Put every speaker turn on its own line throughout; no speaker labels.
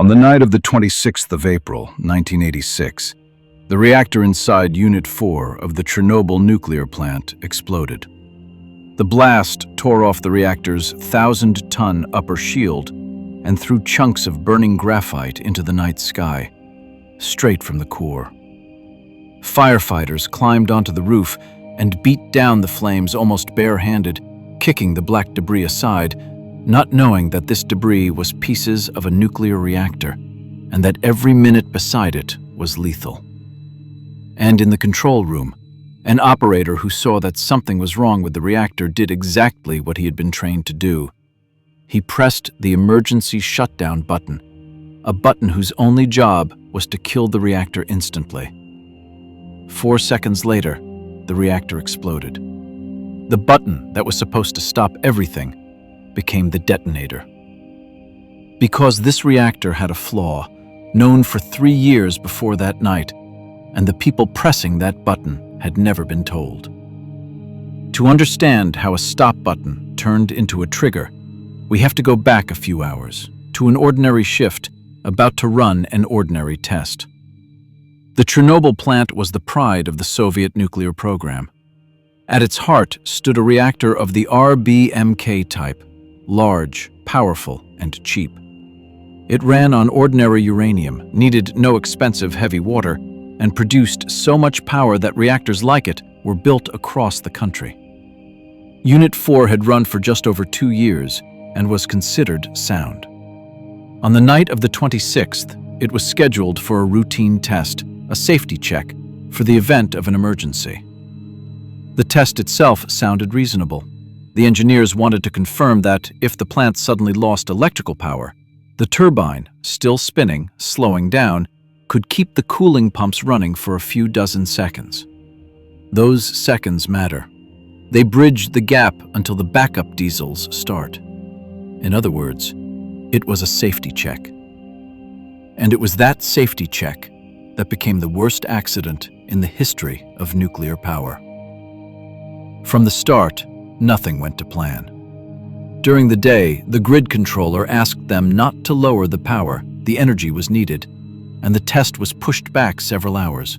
On the night of the 26th of April, 1986, the reactor inside Unit 4 of the Chernobyl nuclear plant exploded. The blast tore off the reactor's 1,000-ton upper shield and threw chunks of burning graphite into the night sky, straight from the core. Firefighters climbed onto the roof and beat down the flames almost bare-handed, kicking the black debris aside, not knowing that this debris was pieces of a nuclear reactor and that every minute beside it was lethal. And in the control room, an operator who saw that something was wrong with the reactor did exactly what he had been trained to do. He pressed the emergency shutdown button, a button whose only job was to kill the reactor instantly. 4 seconds later, the reactor exploded. The button that was supposed to stop everything became the detonator. Because this reactor had a flaw, known for 3 years before that night, and the people pressing that button had never been told. To understand how a stop button turned into a trigger, we have to go back a few hours, to an ordinary shift about to run an ordinary test. The Chernobyl plant was the pride of the Soviet nuclear program. At its heart stood a reactor of the RBMK type, large, powerful, and cheap. It ran on ordinary uranium, needed no expensive heavy water, and produced so much power that reactors like it were built across the country. Unit 4 had run for just over 2 years and was considered sound. On the night of the 26th, it was scheduled for a routine test, a safety check, for the event of an emergency. The test itself sounded reasonable. The engineers wanted to confirm that if the plant suddenly lost electrical power, the turbine, still spinning, slowing down, could keep the cooling pumps running for a few dozen seconds. Those seconds matter. They bridge the gap until the backup diesels start. In other words, it was a safety check. And it was that safety check that became the worst accident in the history of nuclear power. From the start, nothing went to plan. During the day, the grid controller asked them not to lower the power, the energy was needed, and the test was pushed back several hours.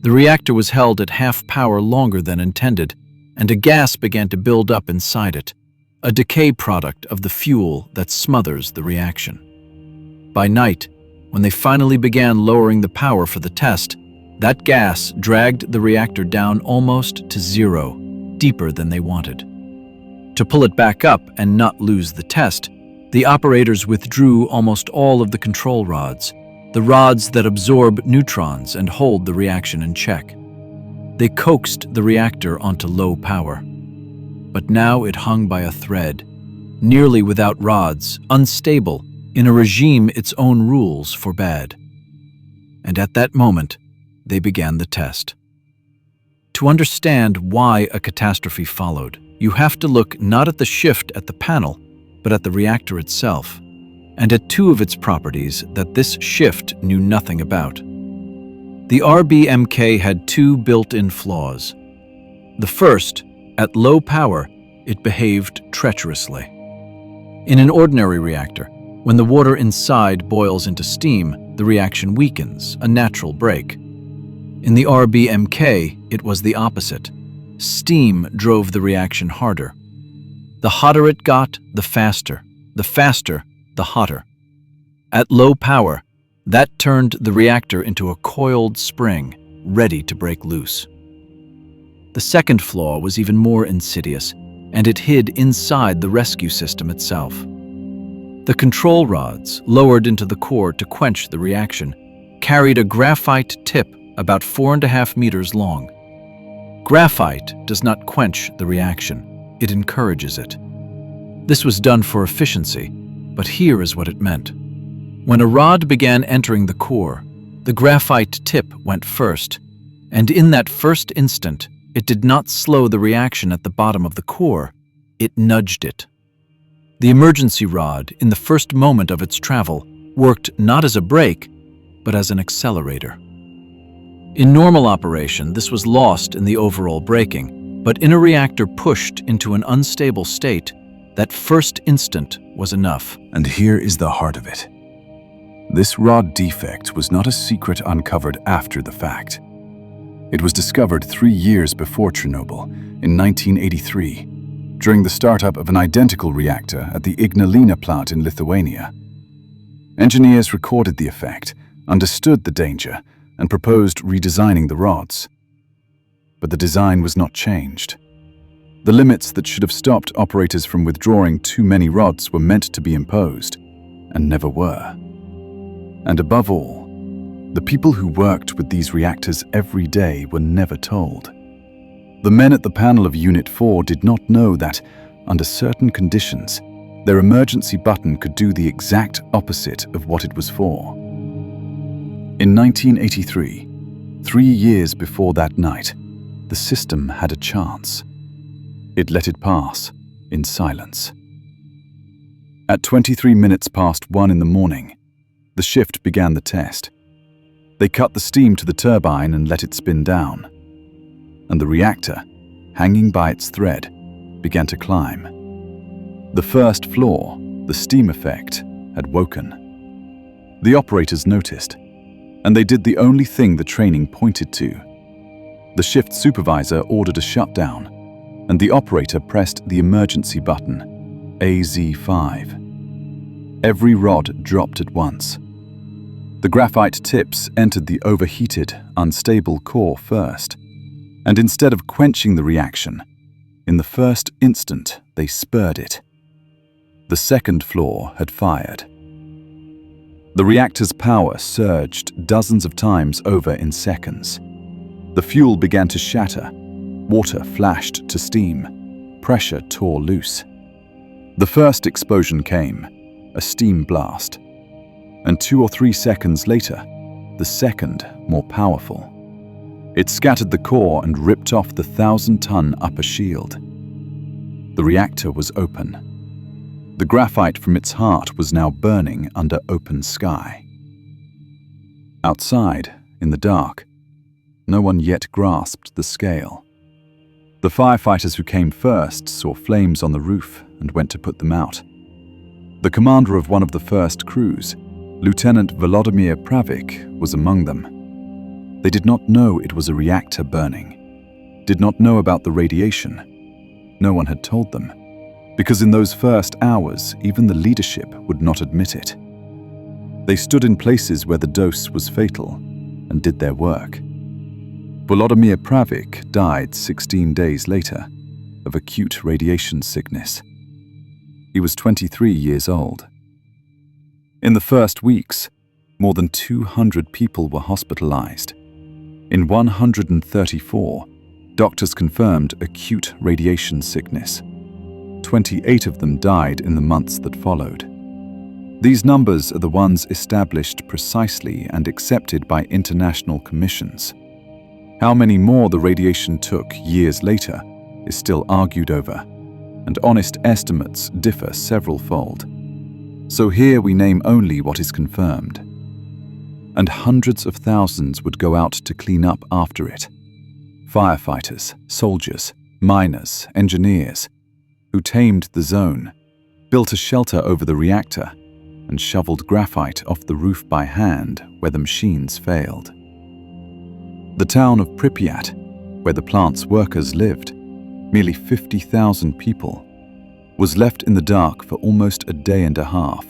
The reactor was held at half power longer than intended, and a gas began to build up inside it, a decay product of the fuel that smothers the reaction. By night, when they finally began lowering the power for the test, that gas dragged the reactor down almost to zero, deeper than they wanted. To pull it back up and not lose the test, the operators withdrew almost all of the control rods, the rods that absorb neutrons and hold the reaction in check. They coaxed the reactor onto low power. But now it hung by a thread, nearly without rods, unstable, in a regime its own rules forbade. And at that moment, they began the test. To understand why a catastrophe followed, you have to look not at the shift at the panel, but at the reactor itself, and at two of its properties that this shift knew nothing about. The RBMK had two built-in flaws. The first, at low power, it behaved treacherously. In an ordinary reactor, when the water inside boils into steam, the reaction weakens, a natural break. In the RBMK, it was the opposite. Steam drove the reaction harder. The hotter it got, the faster, the hotter. At low power, that turned the reactor into a coiled spring, ready to break loose. The second flaw was even more insidious, and it hid inside the rescue system itself. The control rods, lowered into the core to quench the reaction, carried a graphite tip about 4.5 meters long. Graphite does not quench the reaction, it encourages it. This was done for efficiency, but here is what it meant. When a rod began entering the core, the graphite tip went first, and in that first instant, it did not slow the reaction at the bottom of the core, it nudged it. The emergency rod, in the first moment of its travel, worked not as a brake, but as an accelerator. In normal operation, this was lost in the overall braking, but in a reactor pushed into an unstable state, that first instant was enough.
And here is the heart of it.
This rod defect was not a secret uncovered after the fact. It was discovered 3 years before Chernobyl, in 1983, during the startup of an identical reactor at the Ignalina plant in Lithuania. Engineers recorded the effect, understood the danger, and proposed redesigning the rods. But the design was not changed. The limits that should have stopped operators from withdrawing too many rods were meant to be imposed, and never were. And above all, the people who worked with these reactors every day were never told. The men at the panel of Unit 4 did not know that, under certain conditions, their emergency button could do the exact opposite of what it was for. In 1983, 3 years before that night, the system had a chance. It let it pass in silence. At 23 minutes past 1 in the morning, the shift began the test. They cut the steam to the turbine and let it spin down. And the reactor, hanging by its thread, began to climb. The first flaw, the steam effect, had woken. The operators noticed, and they did the only thing the training pointed to. The shift supervisor ordered a shutdown, and the operator pressed the emergency button, AZ5. Every rod dropped at once. The graphite tips entered the overheated, unstable core first, and instead of quenching the reaction, in the first instant they spurred it. The second flaw had fired. The reactor's power surged dozens of times over in seconds. The fuel began to shatter, water flashed to steam, pressure tore loose. The first explosion came, a steam blast, and 2 or 3 seconds later, the second, more powerful. It scattered the core and ripped off the 1,000-ton upper shield. The reactor was open. The graphite from its heart was now burning under open sky. Outside, in the dark, no one yet grasped the scale. The firefighters who came first saw flames on the roof and went to put them out. The commander of one of the first crews, Lieutenant Valery Legasov, was among them. They did not know it was a reactor burning, did not know about the radiation. No one had told them, because in those first hours, even the leadership would not admit it. They stood in places where the dose was fatal and did their work. Valery Legasov died 16 days later of acute radiation sickness. He was 23 years old. In the first weeks, more than 200 people were hospitalized. In 134, doctors confirmed acute radiation sickness. 28 of them died in the months that followed. These numbers are the ones established precisely and accepted by international commissions. How many more the radiation took years later is still argued over, and honest estimates differ several-fold. So here we name only what is confirmed. And hundreds of thousands would go out to clean up after it. Firefighters, soldiers, miners, engineers, who tamed the zone, built a shelter over the reactor, and shoveled graphite off the roof by hand where the machines failed. The town of Pripyat, where the plant's workers lived, merely 50,000 people, was left in the dark for almost a day and a half.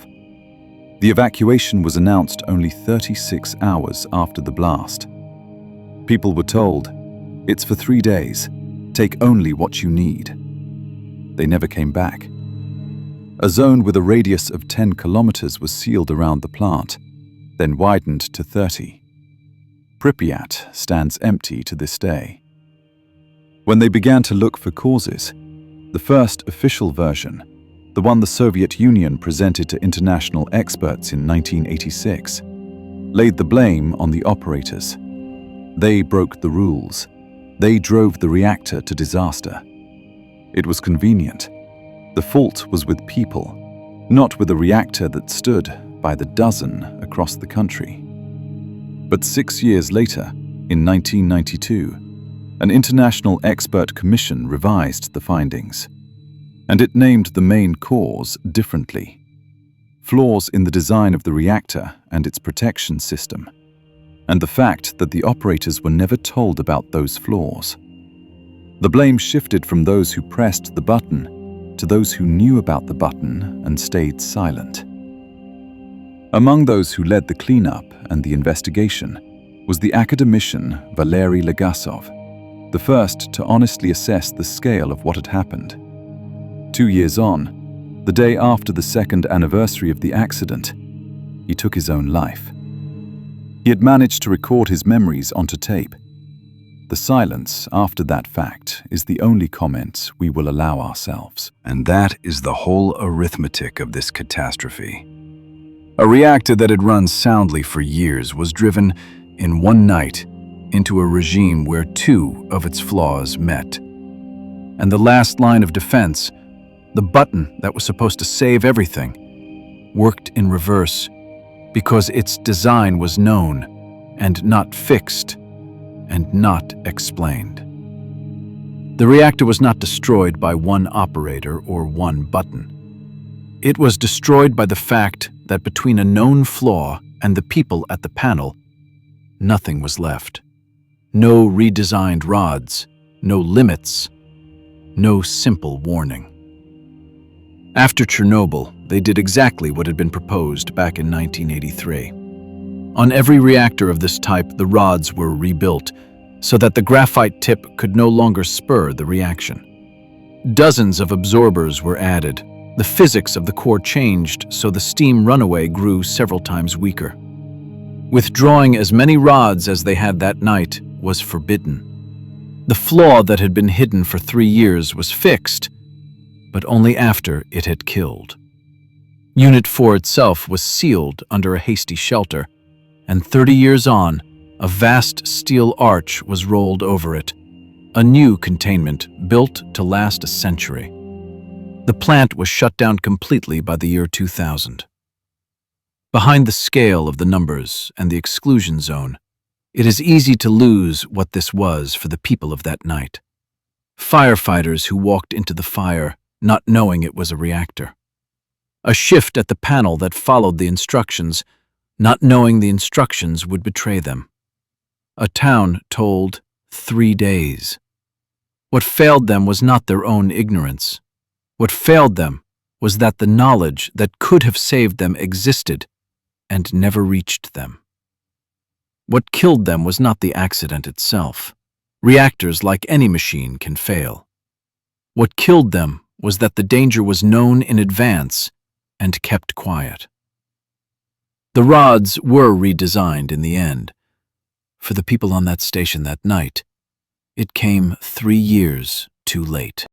The evacuation was announced only 36 hours after the blast. People were told, "It's for 3 days. Take only what you need." They never came back. A zone with a radius of 10 kilometers was sealed around the plant, then widened to 30. Pripyat stands empty to this day. When they began to look for causes, the first official version, the one the Soviet Union presented to international experts in 1986, laid the blame on the operators. They broke the rules. They drove the reactor to disaster. It was convenient. The fault was with people, not with a reactor that stood by the dozen across the country. But 6 years later, in 1992, an international expert commission revised the findings, and it named the main cause differently:
flaws in the design of the reactor and its protection system, and the fact that the operators were never told about those flaws. The blame shifted from those who pressed the button to those who knew about the button and stayed silent. Among those who led the cleanup and the investigation was the academician Valery Legasov, the first to honestly assess the scale of what had happened. 2 years on, the day after the second anniversary of the accident, he took his own life. He had managed to record his memories onto tape. The silence after that fact is the only comment we will allow ourselves.
And that is the whole arithmetic of this catastrophe. A reactor that had run soundly for years was driven in one night into a regime where 2 of its flaws met. And the last line of defense, the button that was supposed to save everything, worked in reverse because its design was known and not fixed and not explained. The reactor was not destroyed by one operator or one button. It was destroyed by the fact that between a known flaw and the people at the panel, nothing was left. No redesigned rods, no limits, no simple warning. After Chernobyl, they did exactly what had been proposed back in 1983. On every reactor of this type, the rods were rebuilt so that the graphite tip could no longer spur the reaction. Dozens of absorbers were added. The physics of the core changed so the steam runaway grew several times weaker. Withdrawing as many rods as they had that night was forbidden. The flaw that had been hidden for 3 years was fixed, but only after it had killed. Unit 4 itself was sealed under a hasty shelter, and 30 years on, a vast steel arch was rolled over it, a new containment built to last a century. The plant was shut down completely by the year 2000. Behind the scale of the numbers and the exclusion zone, it is easy to lose what this was for the people of that night. Firefighters who walked into the fire not knowing it was a reactor. A shift at the panel that followed the instructions, not knowing the instructions would betray them. A town told 3 days. What failed them was not their own ignorance. What failed them was that the knowledge that could have saved them existed and never reached them. What killed them was not the accident itself. Reactors, like any machine, can fail. What killed them was that the danger was known in advance and kept quiet. The rods were redesigned in the end. For the people on that station that night, it came 3 years too late.